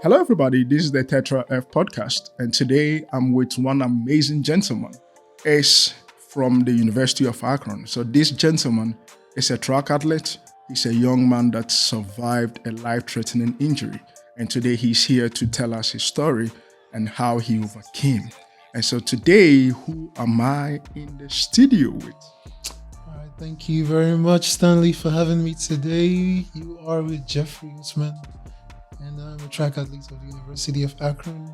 Hello, everybody. This is the Tetra F podcast, and today I'm with one amazing gentleman. He's from the University of Akron. So this gentleman is a track athlete. He's a young man that survived a life-threatening injury, and today he's here to tell us his story and how he overcame. And so today, who am I in the studio with? All right, thank you very much, Stanley, for having me today. You are with Jeffrey Usman, and I'm a track athlete of the University of Akron.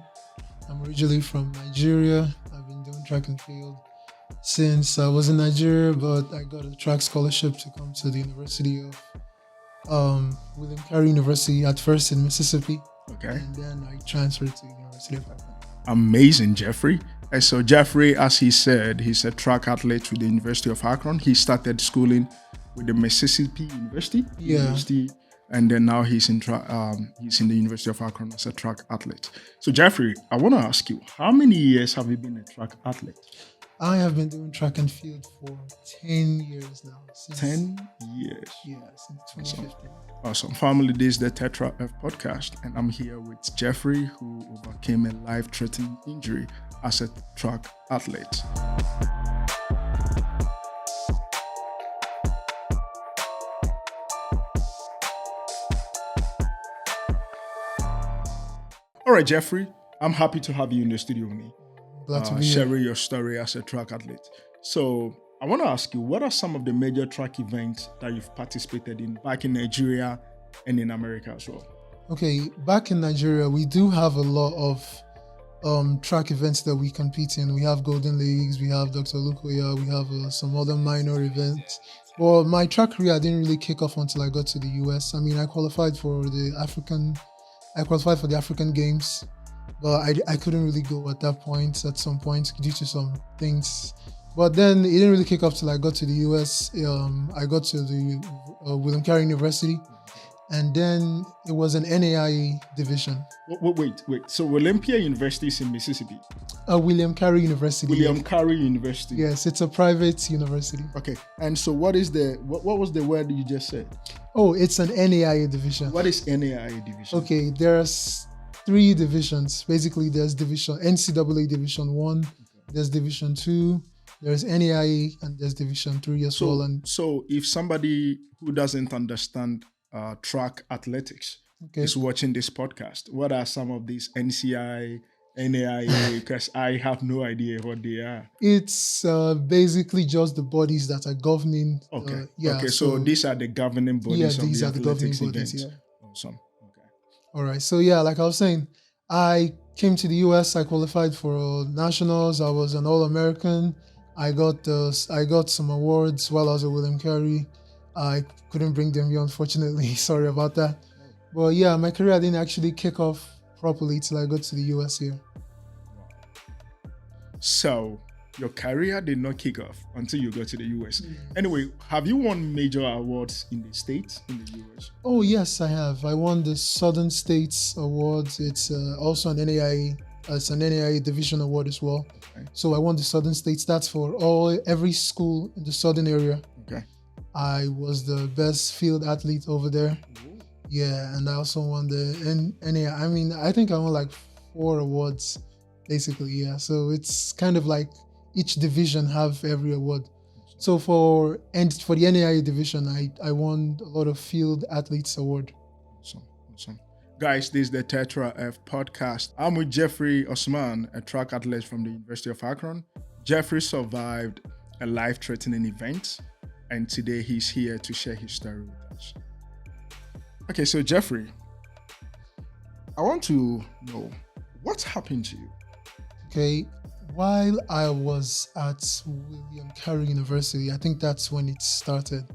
I'm originally from Nigeria. I've been doing track and field since I was in Nigeria, but I got a track scholarship to come to the University of William Carey University, at first in Mississippi. Okay. And then I transferred to the University of Akron. Amazing, Jeffrey. And so Jeffrey, as he said, he's a track athlete with the University of Akron. He started schooling with the Mississippi University, and then now he's in the University of Akron as a track athlete. So Jeffrey, I want to ask you, how many years have you been a track athlete? I have been doing track and field for 10 years now. 10 years. Yeah, since 2015. Awesome. Family, this is the Tetra F podcast, and I'm here with Jeffrey, who overcame a life-threatening injury as a track athlete. All right, Jeffrey, I'm happy to have you in the studio with me. Glad to be here. Sharing your story as a track athlete. So I want to ask you, what are some of the major track events that you've participated in back in Nigeria and in America as well? Okay, back in Nigeria, we do have a lot of track events that we compete in. We have Golden Leagues, we have Dr. Lukoya, we have some other minor events. Well, my track career didn't really kick off until I got to the US. I mean, I qualified for the African Games, but I couldn't really go at some point due to some things. But then it didn't really kick off till I got to the US. I got to the William Carey University, and then it was an NAIA division. Wait. So Olympia University is in Mississippi? William Carey University. William Carey University. Yes, it's a private university. Okay. And so what was the word you just said? Oh, it's an NAIA division. What is NAIA division? Okay, there's 3 divisions. Basically, there's NCAA Division 1, there's Division 2, there's NAIA, and there's Division 3 as well. And so if somebody who doesn't understand track athletics is watching this podcast, what are some of these NCAA, NAIA? Because I have no idea what they are. It's basically just the bodies that are governing. Okay. So these are the governing bodies. Yeah, these are the governing bodies. Yeah. Awesome. Okay. All right. So yeah, like I was saying, I came to the US. I qualified for nationals. I was an All-American. I got some awards while I was at William Carey. I couldn't bring them here, unfortunately. Sorry about that. But yeah, my career didn't actually kick off properly till I got to the US here. So your career did not kick off until you got to the US. Anyway, have you won major awards in the States, in the US? Oh yes, I have. I won the Southern States Awards. It's also an NAIA. It's an NAIA Division Award as well. Okay. So I won the Southern States. That's for every school in the Southern area. Okay. I was the best field athlete over there. Ooh. Yeah, and I also won the NAIA. I mean, I think I won like 4 awards, basically. Yeah. So it's kind of like each division have every award. So for the NAIA division, I won a lot of field athletes award. Awesome. Guys, this is the Tetra F podcast. I'm with Jeffrey Usman, a track athlete from the University of Akron. Jeffrey survived a life-threatening event, and today he's here to share his story with us. Okay, so Jeffrey, I want to know what happened to you. Okay, while I was at William Carey University, I think that's when it started,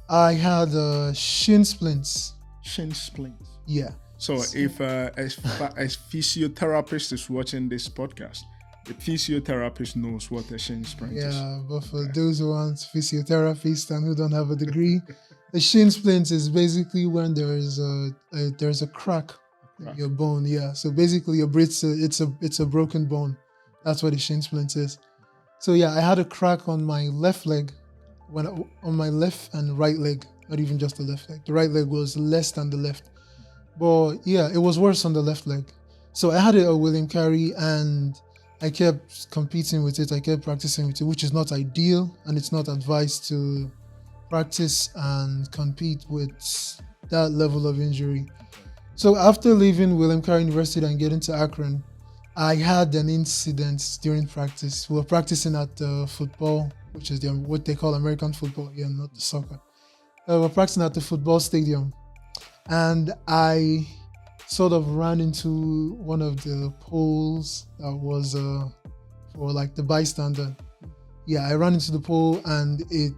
I had shin splints. Shin splints? Yeah. So if a physiotherapist is watching this podcast, the physiotherapist knows what a shin splint is. Yeah, but for those who aren't physiotherapists and who don't have a degree, the shin splint is basically when there's a crack in your bone. Yeah. So basically, it's a broken bone. That's what a shin splint is. So yeah, I had a crack on my left leg, on my left and right leg, not even just the left leg. The right leg was less than the left. But yeah, it was worse on the left leg. So I had a William carry and I kept competing with it. I kept practicing with it, which is not ideal and it's not advised to practice and compete with that level of injury. So after leaving William Carey University and getting to Akron, I had an incident during practice. We were practicing at football, which is what they call American football, yeah, not the soccer. We were practicing at the football stadium, and I sort of ran into one of the poles that was for like the bystander. Yeah, I ran into the pole and it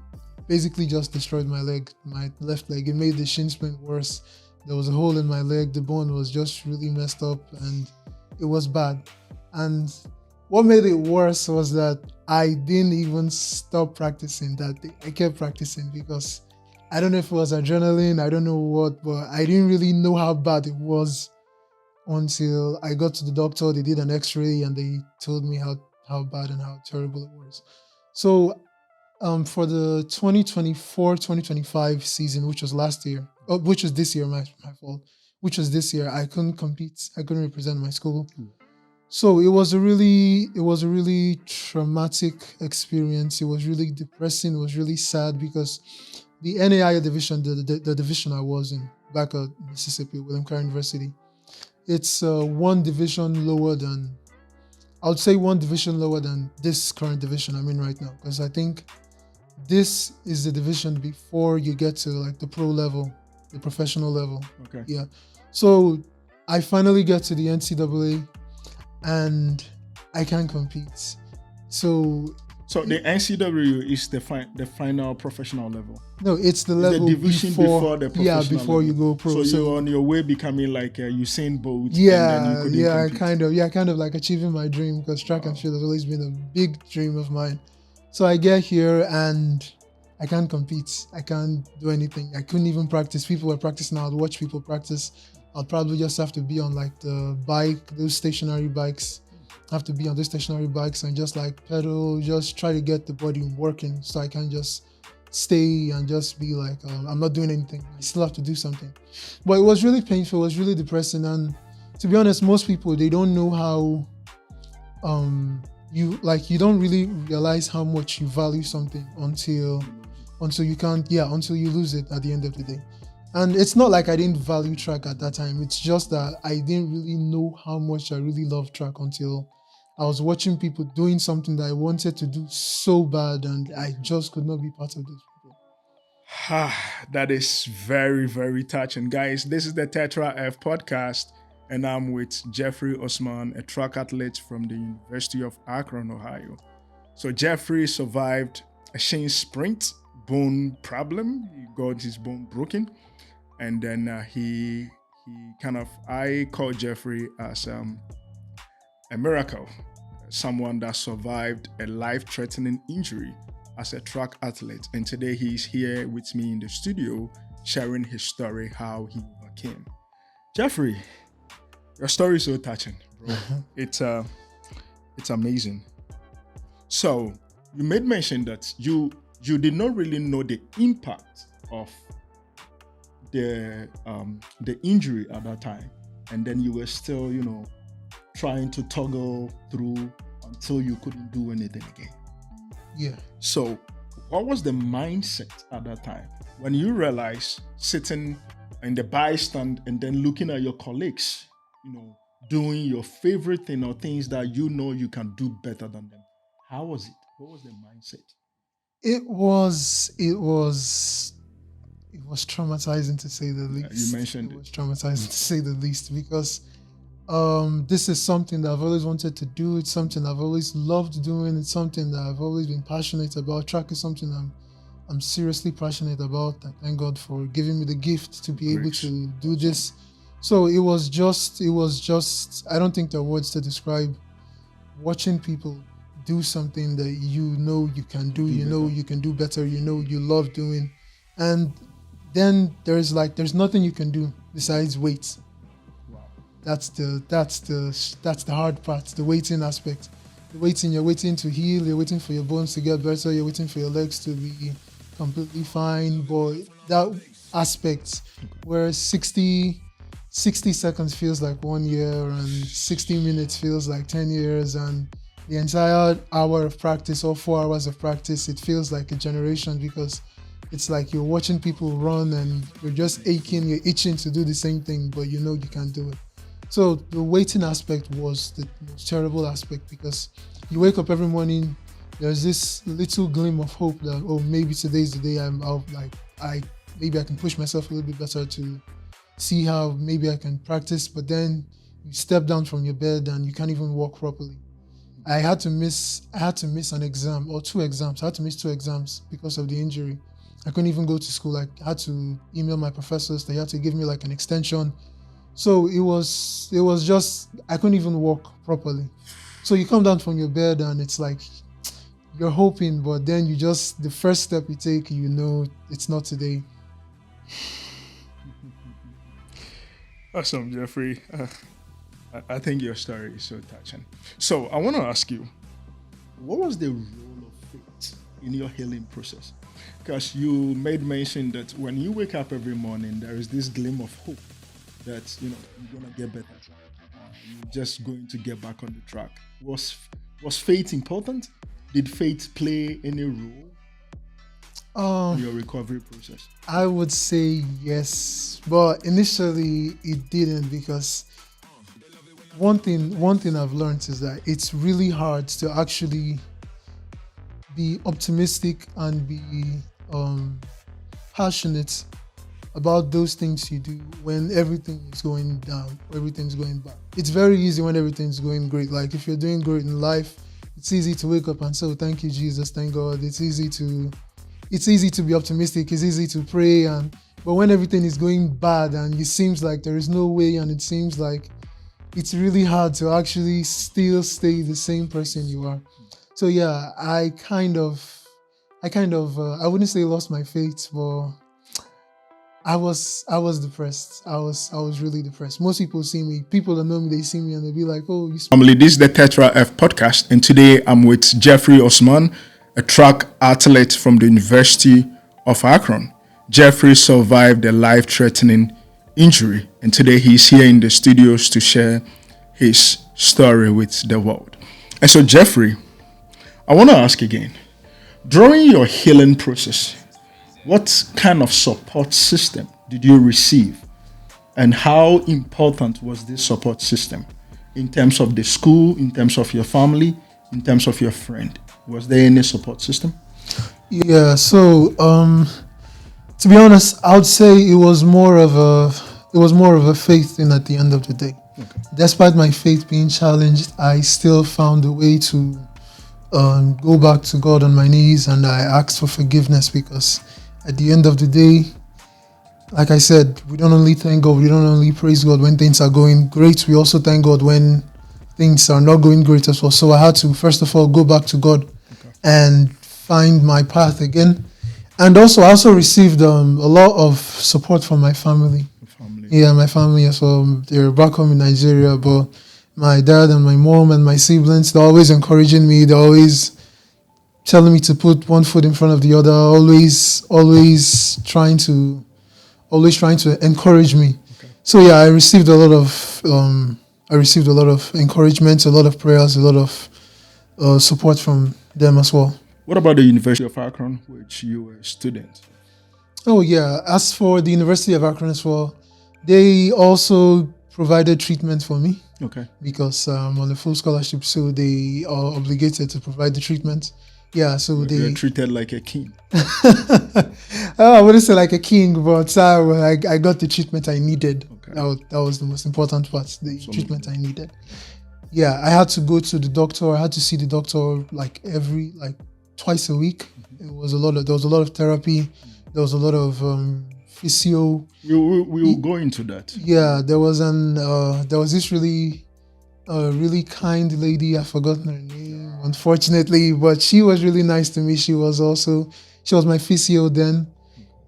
basically just destroyed my leg, my left leg. It made the shin splint worse. There was a hole in my leg. The bone was just really messed up and it was bad. And what made it worse was that I didn't even stop practicing that day. I kept practicing because I don't know if it was adrenaline, I don't know what, but I didn't really know how bad it was until I got to the doctor. They did an x-ray and they told me how bad and how terrible it was. So for the 2024-2025 season, which was last year, which was this year, my fault, which was this year, I couldn't compete. I couldn't represent my school. So it was a really traumatic experience. It was really depressing. It was really sad because the NAIA division, the division I was in back at Mississippi, William Carey University, it's one division lower than, I would say one division lower than this current division I'm in right now. Because I think this is the division before you get to like the pro level, the professional level. Okay. Yeah. So I finally get to the NCAA and I can compete. So the NCAA is the final professional level. No, it's the level the division before the professional yeah, before level. You go pro. So you're on your way becoming like Usain Bolt. Yeah, and then you kind of like achieving my dream because track and field has always been a big dream of mine. So I get here and I can't compete. I can't do anything. I couldn't even practice. People were practicing. I'd watch people practice. I'd probably just have to be on like the bike, those stationary bikes. I have to be on those stationary bikes and just like pedal, just try to get the body working so I can just stay and just be like, I'm not doing anything. I still have to do something. But it was really painful. It was really depressing. And to be honest, most people, they don't know how, you don't really realize how much you value something until you lose it at the end of the day. And it's not like I didn't value track at that time. It's just that I didn't really know how much I really loved track until I was watching people doing something that I wanted to do so bad and I just could not be part of those people. That is very, very touching. Guys, this is the Tetra F podcast and I'm with Jeffrey Usman, a track athlete from the University of Akron, Ohio. So Jeffrey survived a shin splint bone problem. He got his bone broken. And then I call Jeffrey as a miracle, someone that survived a life-threatening injury as a track athlete. And today he's here with me in the studio, sharing his story, how he overcame. Jeffrey, your story is so touching, bro. It's amazing. So you made mention that you did not really know the impact of the injury at that time, and then you were still, trying to toggle through until you couldn't do anything again. Yeah. So what was the mindset at that time when you realized sitting in the bystand and then looking at your colleagues, doing your favorite thing or things that you can do better than them? How was it? What was the mindset? It was traumatizing to say the least. You mentioned it. It was traumatizing to say the least because this is something that I've always wanted to do. It's something I've always loved doing. It's something that I've always been passionate about. Track is something I'm seriously passionate about. I thank God for giving me the gift to be able to do this. So it was just, I don't think there are words to describe watching people do something that you can do, you can do better, you love doing. And then there's nothing you can do besides wait. Wow. That's the hard part, the waiting aspect. You're waiting to heal, you're waiting for your bones to get better, you're waiting for your legs to be completely fine. But that aspect where 60 60 seconds feels like 1 year, and 60 minutes feels like 10 years, and the entire hour of practice or 4 hours of practice, it feels like a generation, because it's like you're watching people run and you're just aching, you're itching to do the same thing, but you know you can't do it. So the waiting aspect was the most terrible aspect, because you wake up every morning, there's this little gleam of hope that, oh, maybe today's the day maybe I can push myself a little bit better to see how maybe I can practice, but then you step down from your bed and you can't even walk properly. I had to miss an exam or 2 exams. I had to miss 2 exams because of the injury. I couldn't even go to school. I had to email my professors. They had to give me like an extension. So it was just, I couldn't even walk properly. So you come down from your bed and it's like, you're hoping, but then the first step you take, you know, it's not today. Awesome, Jeffrey. I think your story is so touching. So I want to ask you, what was the role of faith in your healing process? Because you made mention that when you wake up every morning, there is this gleam of hope that, you know, you're going to get better. You're just going to get back on the track. Was faith important? Did faith play any role in your recovery process? I would say yes, but initially it didn't, because one thing I've learned is that it's really hard to actually be optimistic and be passionate about those things you do when everything is going down, or everything's going bad. It's very easy when everything's going great. Like if you're doing great in life, it's easy to wake up and say, oh, thank you, Jesus, thank God. It's easy to be optimistic. It's easy to pray, but when everything is going bad and it seems like there is no way, and it seems like it's really hard to actually still stay the same person you are. So yeah, I wouldn't say lost my faith, but I was depressed. I was really depressed. Most people that know me, they see me and they be like, oh, you Family, this is the Tetra F podcast, and today I'm with Jeffrey Usman, a track athlete from the University of Akron. Jeffrey survived a life-threatening injury, and today he's here in the studios to share his story with the world. And so, Jeffrey, I want to ask again, during your healing process, what kind of support system did you receive, and how important was this support system in terms of the school, in terms of your family, in terms of your friend? Was there any support system? Yeah, so to be honest, I would say it was more of a faith thing at the end of the day. Okay. Despite my faith being challenged, I still found a way to go back to God on my knees, and I asked for forgiveness, because at the end of the day, like I said, we don't only thank God, we don't only praise God when things are going great, we also thank God when things are not going great as well. So I had to, first of all, go back to God and find my path again. And also, I also received a lot of support from my family. Yeah, my family as well. They're back home in Nigeria, but my dad and my mom and my siblings, they're always encouraging me. They're always telling me to put one foot in front of the other, always trying to encourage me. Okay. So yeah, I received a lot of encouragement, a lot of prayers, a lot of support from them as well. What about the University of Akron, which you were a student? Oh yeah, as for the University of Akron as well, they also provided treatment for me. Okay. Because I'm on a full scholarship, so they are obligated to provide the treatment. Yeah, so you're treated like a king. I wouldn't say like a king, but I got the treatment I needed. Okay. That was the most important part, treatment I needed. Yeah, I had to go to the doctor. I had to see the doctor twice a week. Mm-hmm. There was a lot of therapy. There was a lot of physio. We will go into that. Yeah, there was this really kind lady. I've forgotten her name, unfortunately, but she was really nice to me. She was my physio then.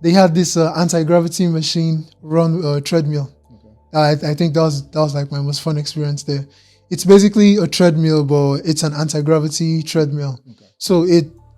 They had this anti-gravity machine run treadmill. Okay. I think that was like my most fun experience there. It's basically a treadmill, but it's an anti-gravity treadmill. Okay. So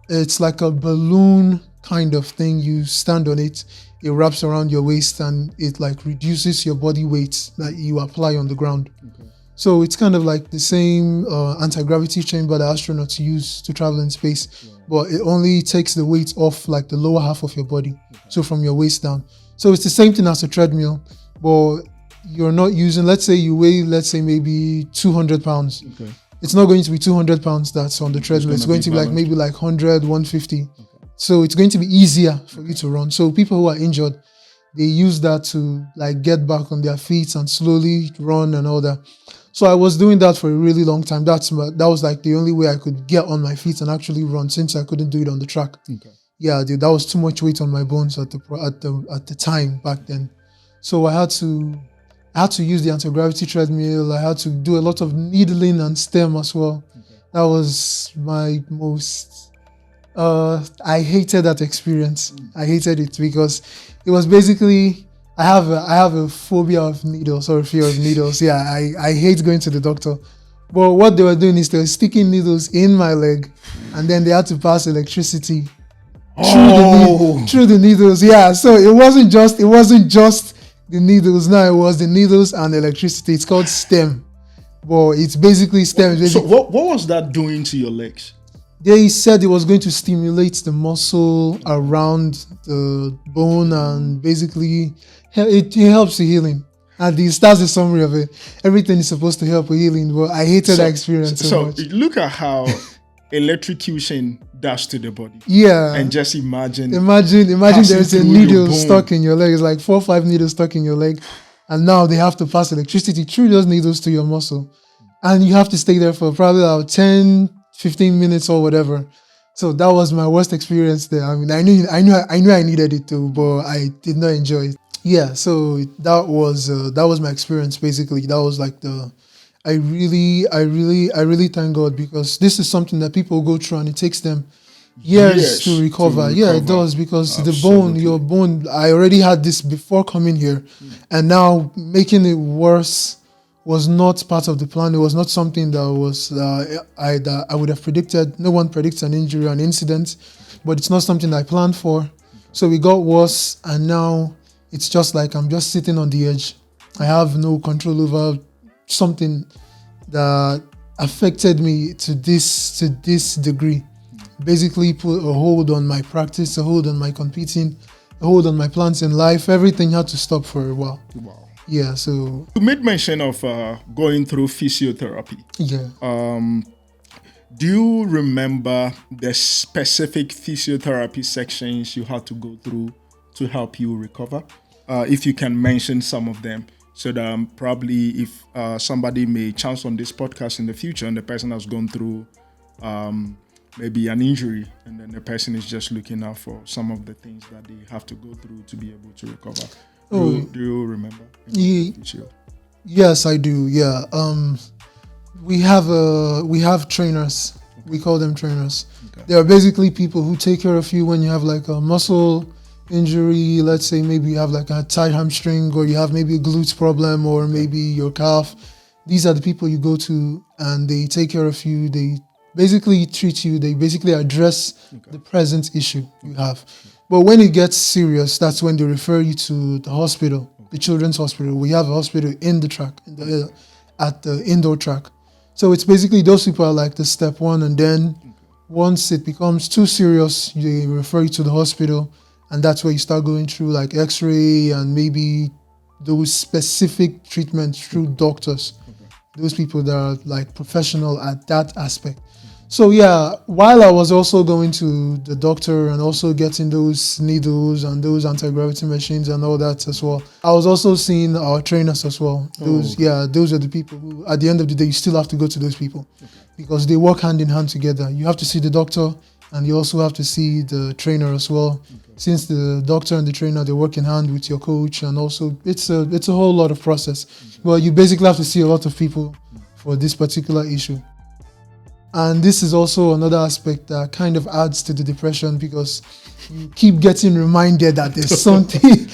it's like a balloon kind of thing. You stand on it, it wraps around your waist, and it like reduces your body weight that you apply on the ground. Okay. So it's kind of like the same anti-gravity chamber that astronauts use to travel in space, but it only takes the weight off like the lower half of your body, so from your waist down. So it's the same thing as a treadmill, but you're not using, let's say you weigh, maybe 200 pounds. Okay. It's not going to be 200 pounds that's on the treadmill. It's going to be like maybe like 100, 150. Okay. So it's going to be easier for you to run. So people who are injured, they use that to like get back on their feet and slowly run and all that. So I was doing that for a really long time. That was like the only way I could get on my feet and actually run, since I couldn't do it on the track. Okay. Yeah, dude, that was too much weight on my bones at the time back then. So I had to use the anti-gravity treadmill. I had to do a lot of needling and stem as well. Okay. That was my most I hated that experience. I hated it because it was basically, I have a phobia of needles, or a fear of needles. Yeah, I hate going to the doctor. But what they were doing is they were sticking needles in my leg, and then they had to pass electricity through the needles. Yeah, so it wasn't just the needles. Now it was the needles and electricity. It's called stem. But it's basically stem. So what was that doing to your legs? They said it was going to stimulate the muscle around the bone, and basically it helps the healing. At least that's the summary of it. Everything is supposed to help with healing, but I hated that experience so much. Look at how electrocution does to the body. Yeah. And just imagine there's a needle stuck in your leg. It's like 4 or 5 needles stuck in your leg. And now they have to pass electricity through those needles to your muscle. And you have to stay there for probably about 10, 15 minutes or whatever. So that was my worst experience there. I mean, I knew I needed it too, but I did not enjoy it. Yeah, so that was my experience basically. That was like I really thank God, because this is something that people go through and it takes them years to recover. Yeah, it does, because your bone, I already had this before coming here, and now making it worse was not part of the plan. It was not something that was I would have predicted. No one predicts an injury or an incident, but it's not something I planned for. So it got worse, and now it's just like I'm just sitting on the edge. I have no control over something that affected me to this degree. Basically put a hold on my practice, a hold on my competing, a hold on my plans in life. Everything had to stop for a while. Wow. Yeah, so you made mention of going through physiotherapy. Yeah. Do you remember the specific physiotherapy sections you had to go through to help you recover? If you can mention some of them, so that probably if somebody may chance on this podcast in the future and the person has gone through maybe an injury, and then the person is just looking out for some of the things that they have to go through to be able to recover. Do you remember? Yes, I do. Yeah. We have trainers. Okay. We call them trainers. Okay. They are basically people who take care of you when you have like a muscle injury. Let's say maybe you have like a tight hamstring, or you have maybe a glute problem, or maybe your calf. These are the people you go to, and they take care of you. They basically treat you. They basically address the present issue you have. But when it gets serious, that's when they refer you to the hospital, the children's hospital. We have a hospital in the track, at the indoor track. So it's basically those people are like the step one, and then once it becomes too serious, they refer you to the hospital, and that's where you start going through like X-ray and maybe those specific treatments through doctors. Those people that are like professional at that aspect. So yeah, while I was also going to the doctor and also getting those needles and those anti-gravity machines and all that as well, I was also seeing our trainers as well. Those are the people who, at the end of the day, you still have to go to those people because they work hand in hand together. You have to see the doctor, and you also have to see the trainer as well. Since the doctor and the trainer, they work in hand with your coach, and also it's a whole lot of process. Well, you basically have to see a lot of people for this particular issue. And this is also another aspect that kind of adds to the depression, because you keep getting reminded that there's something.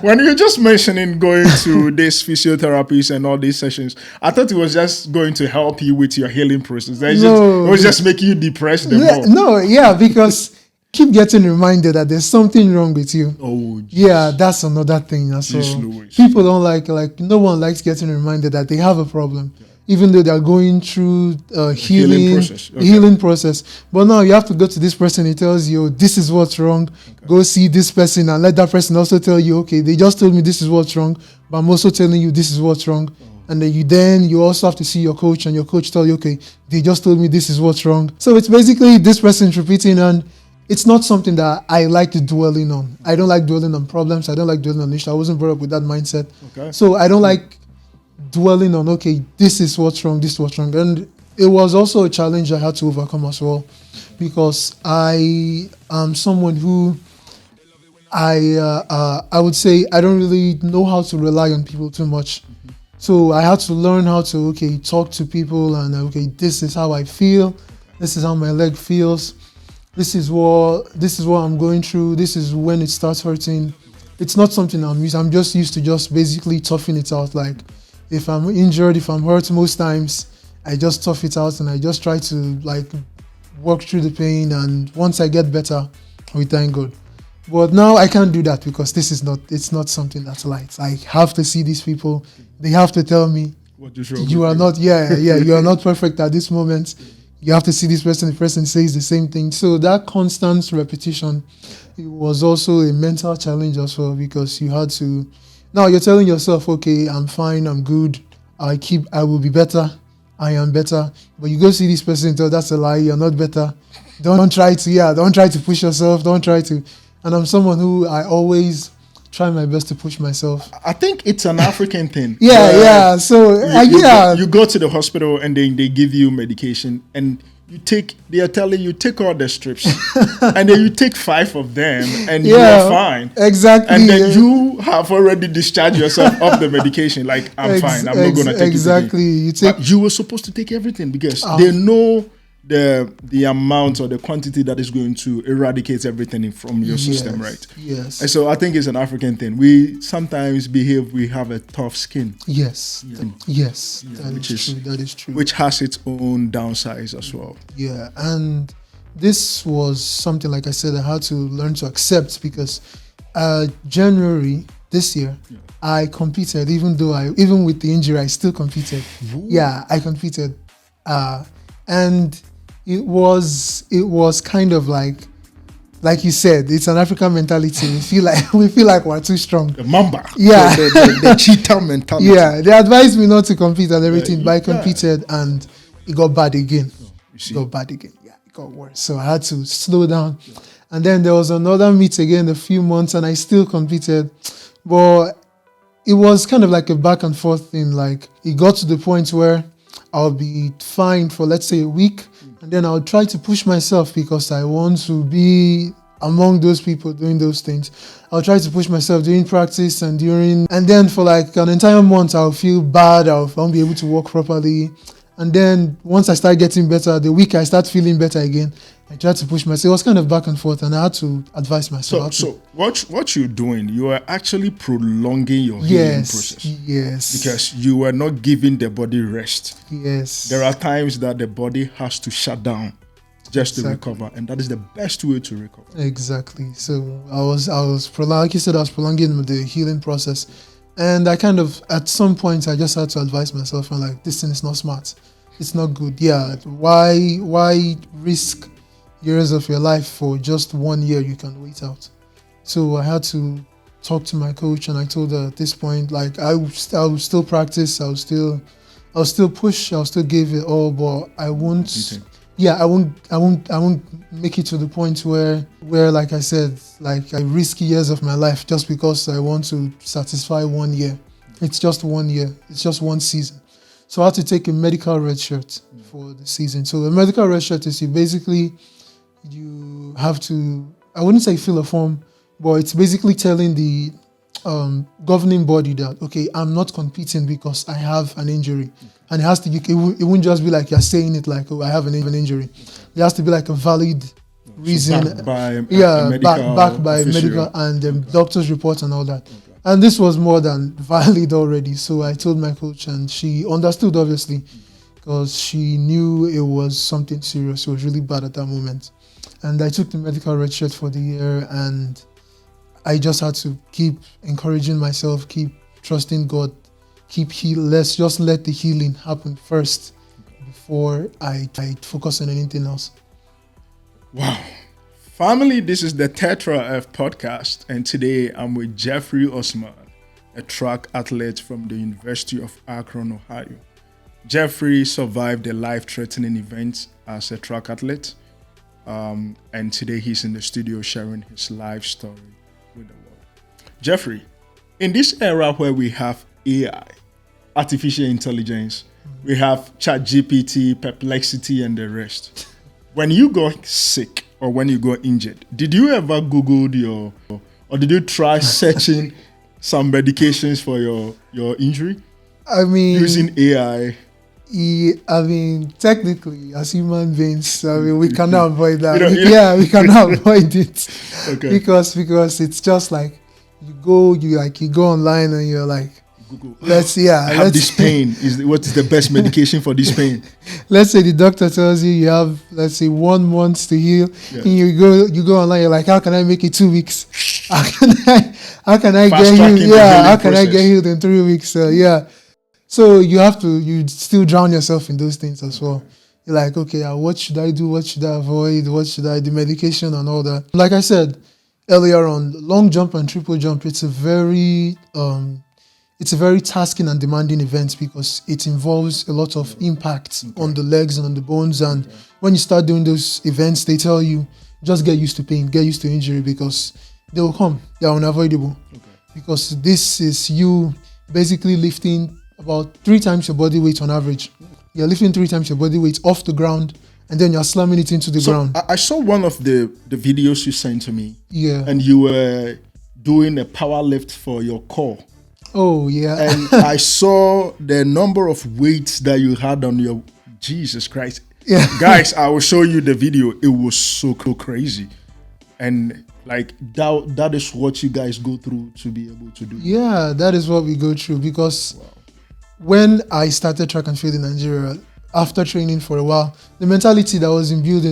When you were just mentioning going to these physiotherapies and all these sessions, I thought it was just going to help you with your healing process. It was just making you depressed more. Because keep getting reminded that there's something wrong with you. Oh, Yeah, that's another thing as well. Louis. People don't like no one likes getting reminded that they have a problem, even though they're going through healing process. But now you have to go to this person. He tells you, this is what's wrong. Go see this person and let that person also tell you, okay, they just told me this is what's wrong, but I'm also telling you this is what's wrong. And then you also have to see your coach, and your coach tell you, okay, they just told me this is what's wrong. So it's basically this person repeating, and it's not something that I like dwelling on. I don't like dwelling on problems. I don't like dwelling on issues. I wasn't brought up with that mindset. Okay. So I don't like dwelling on, okay, this is what's wrong, this is what's wrong. And it was also a challenge I had to overcome as well, because I am someone who I would say I don't really know how to rely on people too much. So I had to learn how to, okay, talk to people and, okay, this is how I feel. This is how my leg feels. This is what I'm going through. This is when it starts hurting. It's not something I'm just used to just basically toughing it out. Like if I'm injured, if I'm hurt, most times I just tough it out and I just try to like work through the pain. And once I get better, we thank God. But now I can't do that because it's not something that's light. I have to see these people. They have to tell me you are not, you are not perfect at this moment. You have to see this person, the person says the same thing. So that constant repetition, it was also a mental challenge as well, because you had to, now you're telling yourself, okay, I'm fine, I'm good, I will be better, I am better. But you go see this person and tell, that's a lie, you're not better. Don't try to push yourself, and I'm someone who I always try my best to push myself. I think it's an African thing. So you go to the hospital and then they give you medication and they are telling you take all the strips and then you take 5 of them and you are fine. Exactly. And then you have already discharged yourself of the medication. Like, I'm fine. I'm not going to take exactly. it. But you were supposed to take everything because they know the amount or the quantity that is going to eradicate everything from your system, right? Yes. And so I think it's an African thing. We sometimes we have a tough skin. Yes. Yes. That is true. Which has its own downsides as well. Yeah. And this was something, like I said, I had to learn to accept because January this year, I competed, even with the injury, I still competed. Ooh. Yeah, I competed. And it was kind of like you said, it's an African mentality. We feel like we're too strong. The mamba. Yeah. The cheetah mentality. Yeah. They advised me not to compete and everything, but I competed and it got bad again. It got worse. So I had to slow down. Yeah. And then there was another meet again in a few months and I still competed. But it was kind of like a back and forth thing. Like it got to the point where I'll be fine for, let's say, a week. And then I'll try to push myself because I want to be among those people doing those things. I'll try to push myself during practice and then for like an entire month, I'll feel bad. I won't be able to walk properly. And then once I start getting better, the week I start feeling better again, I tried to push myself. It was kind of back and forth, and I had to advise myself. So what you're doing, you are actually prolonging your healing process. Yes. Because you are not giving the body rest. Yes. There are times that the body has to shut down just to recover, and that is the best way to recover. Exactly. So I was like you said, I was prolonging the healing process. And I kind of, at some point, I just had to advise myself, and like, this thing is not smart. It's not good. Yeah. Why risk years of your life for just 1 year? You can wait out. So I had to talk to my coach, and I told her at this point, like, I will still practice. I'll still push. I'll still give it all, but I won't. Yeah, I won't make it to the point where, like I said, like I risk years of my life just because I want to satisfy 1 year. It's just 1 year. It's just one season. So I had to take a medical red shirt for the season. So the medical red shirt is you have to, I wouldn't say fill a form, but it's basically telling the governing body that, okay, I'm not competing because I have an injury. And it has to be, it won't just be like you're saying it like, oh, I have an injury. It has to be like a valid reason. So backed by medical and the doctor's report and all that. Okay. And this was more than valid already. So I told my coach, and she understood, obviously. because she knew it was something serious. It was really bad at that moment. And I took the medical red shirt for the year, and I just had to keep encouraging myself, keep trusting God, keep let's just let the healing happen first before I focus on anything else. Wow. Family, this is the Tetra F podcast, and today I'm with Jeffrey Usman, a track athlete from the University of Akron, Ohio. Jeffrey survived a life-threatening event as a track athlete, and today he's in the studio sharing his life story with the world. Jeffrey, in this era where we have AI, artificial intelligence, we have ChatGPT, Perplexity, and the rest. When you got sick or when you got injured, did you ever Googled or did you try searching some medications for your injury? I mean, using AI. Technically, as human beings, we cannot avoid that. We cannot avoid it. Okay. Because it's just like you go online and you're like, Google. I have this pain. What is the best medication for this pain? Let's say the doctor tells you have, 1 month to heal. Yeah. And you go online, you're like, how can I make it 2 weeks? How can I get healed? Yeah, how can I get healed in 3 weeks? So you still drown yourself in those things as well. You're like, okay, what should I do? What should I avoid? The medication and all that. Like I said earlier on, long jump and triple jump, it's a very tasking and demanding event because it involves a lot of impact on the legs and on the bones. And when you start doing those events, they tell you, just get used to pain, get used to injury, because they will come. They are unavoidable. Because this is you basically lifting about 3 times your body weight on average. You're lifting 3 times your body weight off the ground, and then you're slamming it into the ground. I saw one of the videos you sent to me. Yeah. And you were doing a power lift for your core. Oh, yeah. And I saw the number of weights that you had on your... Jesus Christ. Yeah. Guys, I will show you the video. It was so crazy. And like that is what you guys go through to be able to do. Yeah, that is what we go through, because when I started track and field in Nigeria, after training for a while, the mentality that was imbued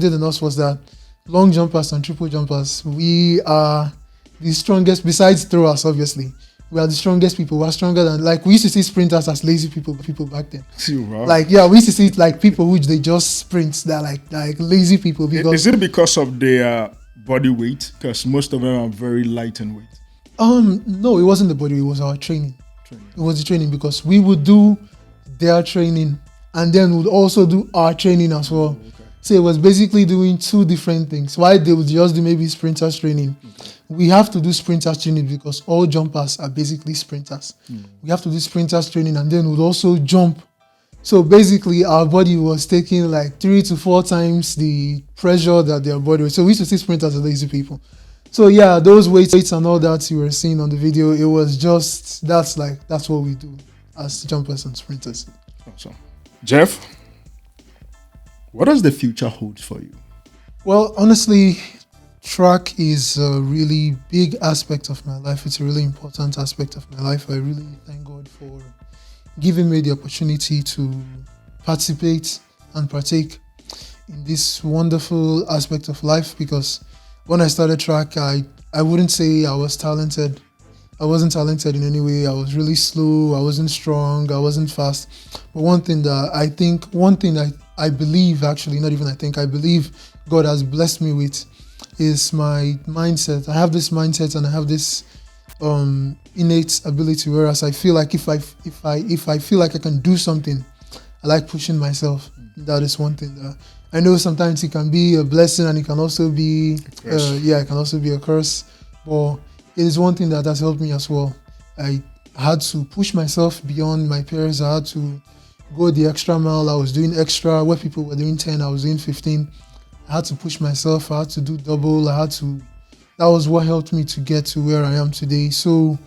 in us was that long jumpers and triple jumpers, we are the strongest, besides throwers, obviously. We are the strongest people. We are stronger than, we used to see sprinters as lazy people back then. Wow. We used to see people which they just sprint. They're like lazy people. Because is it because of their body weight? Because most of them are very light in weight. No, it wasn't the body. It was our training. It was the training, because we would do their training and then would also do our training as well. So it was basically doing 2 different things. Why they would just do maybe sprinters training. We have to do sprinters training because all jumpers are basically sprinters. We have to do sprinters training and then we'd also jump. So basically our body was taking 3 to 4 times the pressure that their body was. So we used to see sprinters as lazy people. So yeah, those weights and all that you were seeing on the video, it was just, that's what we do as jumpers and sprinters. Awesome. Jeff, what does the future hold for you? Well, honestly, track is a really big aspect of my life. It's a really important aspect of my life. I really thank God for giving me the opportunity to participate and partake in this wonderful aspect of life, because when I started track, I wouldn't say I was talented. I wasn't talented in any way. I was really slow. I wasn't strong. I wasn't fast. But one thing I believe, actually, not even I believe God has blessed me with is my mindset. I have this mindset and I have this innate ability, whereas I feel like if I feel like I can do something, I like pushing myself. That is one thing that I know sometimes it can be a blessing and it can also be a curse. But it is one thing that has helped me as well. I had to push myself beyond my peers. I had to go the extra mile. I was doing extra where people were doing 10, I was doing 15. I had to push myself. I had to do double. That was what helped me to get to where I am today. So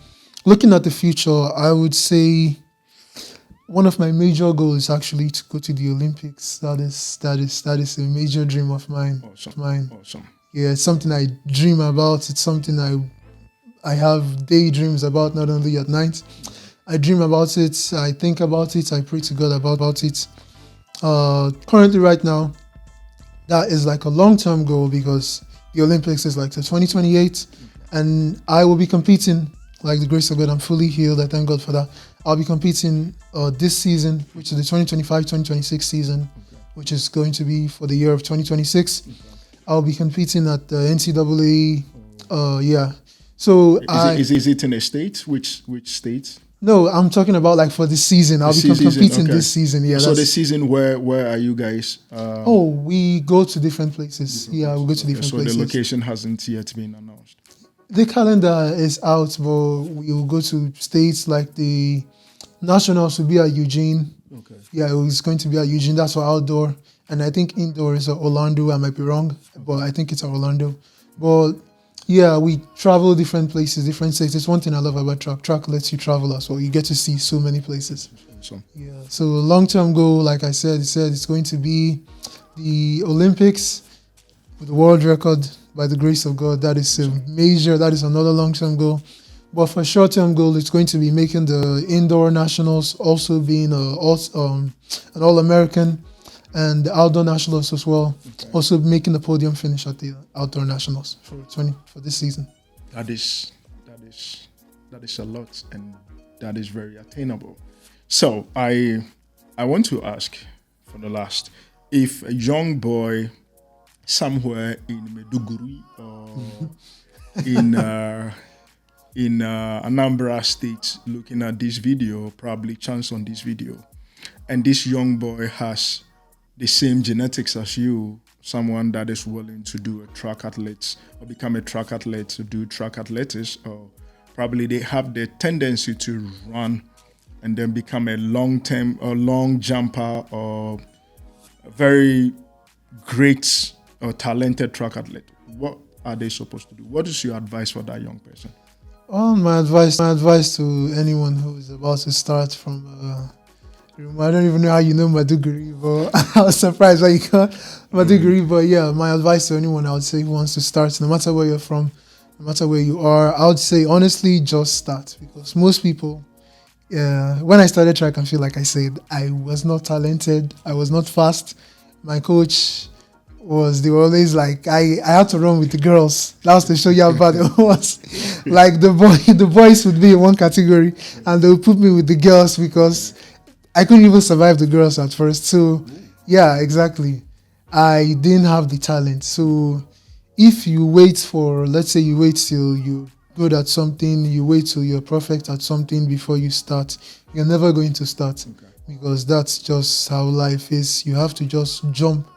looking at the future, I would say one of my major goals is actually to go to the Olympics. That is a major dream of mine. Awesome. Yeah, it's something I dream about. It's something I have daydreams about, not only at night. I dream about it. I think about it. I pray to God about it. Currently, right now, that is like a long-term goal because the Olympics is like the 2028, and I will be competing. Like the grace of God, I'm fully healed. I thank God for that. I'll be competing this season, which is the 2025-2026 season, which is going to be for the year of 2026. I'll be competing at the NCAA. Yeah. So is it in a state? Which state? No, I'm talking about like for this season. I'll be competing okay. this season. Yeah. So the season, where are you guys? We go to different places. We go to different places. So the location hasn't yet been announced. The calendar is out, but we will go to states like the nationals will be at Eugene. Okay. Yeah, it's going to be at Eugene. That's for outdoor, and I think indoor is at Orlando. I might be wrong, but I think it's at Orlando. But yeah, we travel different places, different states. It's one thing I love about track. Track lets you travel as well. You get to see so many places. Awesome. Yeah. So long-term goal, like I said, it's going to be the Olympics with the world record by the grace of God. That is that is another long-term goal. But for short-term goal, it's going to be making the indoor nationals, also being an All-American, and the outdoor nationals as well. Okay. Also making the podium finish at the outdoor nationals for this season. That is a lot, and that is very attainable. So I want to ask for the last, if a young boy somewhere in Maiduguri or in Anambra State looking at this video, probably chance on this video, and this young boy has the same genetics as you, someone that is willing to do a track athlete or become a track athlete to do track athletics, or probably they have the tendency to run and then become a long jumper or a very great or talented track athlete. What are they supposed to do? What is your advice for that young person? My advice to anyone who is about to start from I don't even know how you know Maiduguri, but I was surprised why you got Maiduguri. But yeah, my advice to anyone I would say who wants to start, no matter where you're from, no matter where you are, I would say honestly just start, because most people, when I started track, I feel like I said I was not talented, I was not fast. My coach they were always like, I had to run with the girls. That was to show you how bad it was. Like the boys would be in one category and they would put me with the girls because I couldn't even survive the girls at first. So yeah, exactly. I didn't have the talent. So if you let's say you wait till you're good at something, you wait till you're perfect at something before you start, you're never going to start. Okay. Because that's just how life is. You have to just jump.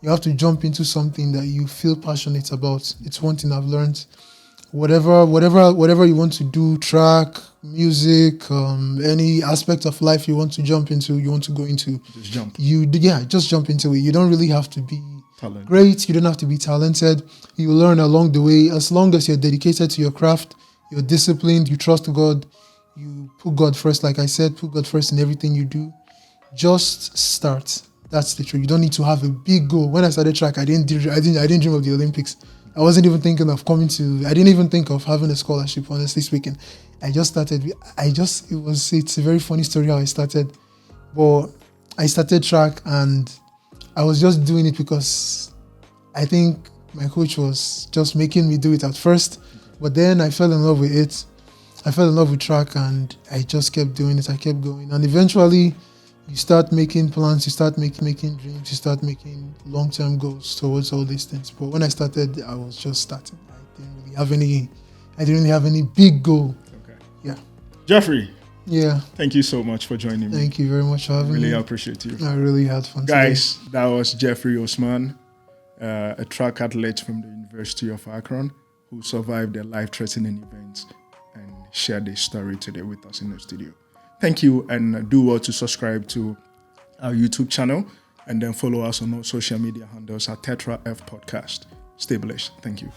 You have to jump into something that you feel passionate about. It's one thing I've learned. Whatever you want to do, track, music, any aspect of life you want to jump into, you want to go into. Just jump. Just jump into it. You don't really have to be great. You don't have to be talented. You learn along the way. As long as you're dedicated to your craft, you're disciplined, you trust God, you put God first. Like I said, put God first in everything you do. Just start. That's the truth. You don't need to have a big goal. When I started track, I didn't dream of the Olympics. I wasn't even thinking of I didn't even think of having a scholarship, honestly speaking. I just started. It's a very funny story how I started. But I started track and I was just doing it because I think my coach was just making me do it at first. But then I fell in love with it. I fell in love with track and I just kept doing it. I kept going. And eventually, you start making plans, you start making dreams, you start making long-term goals towards all these things. But when I started, I was just starting. I didn't really have any big goal. Okay. Yeah. Jeffrey. Yeah. Thank you so much for joining me. Thank you very much for having me. Really appreciate you. I really had fun Guys, today. That was Jeffrey Usman, a track athlete from the University of Akron who survived a life-threatening event and shared his story today with us in the studio. Thank you, and do well to subscribe to our YouTube channel and then follow us on all social media handles at Tetra F Podcast. Stay blessed. Thank you.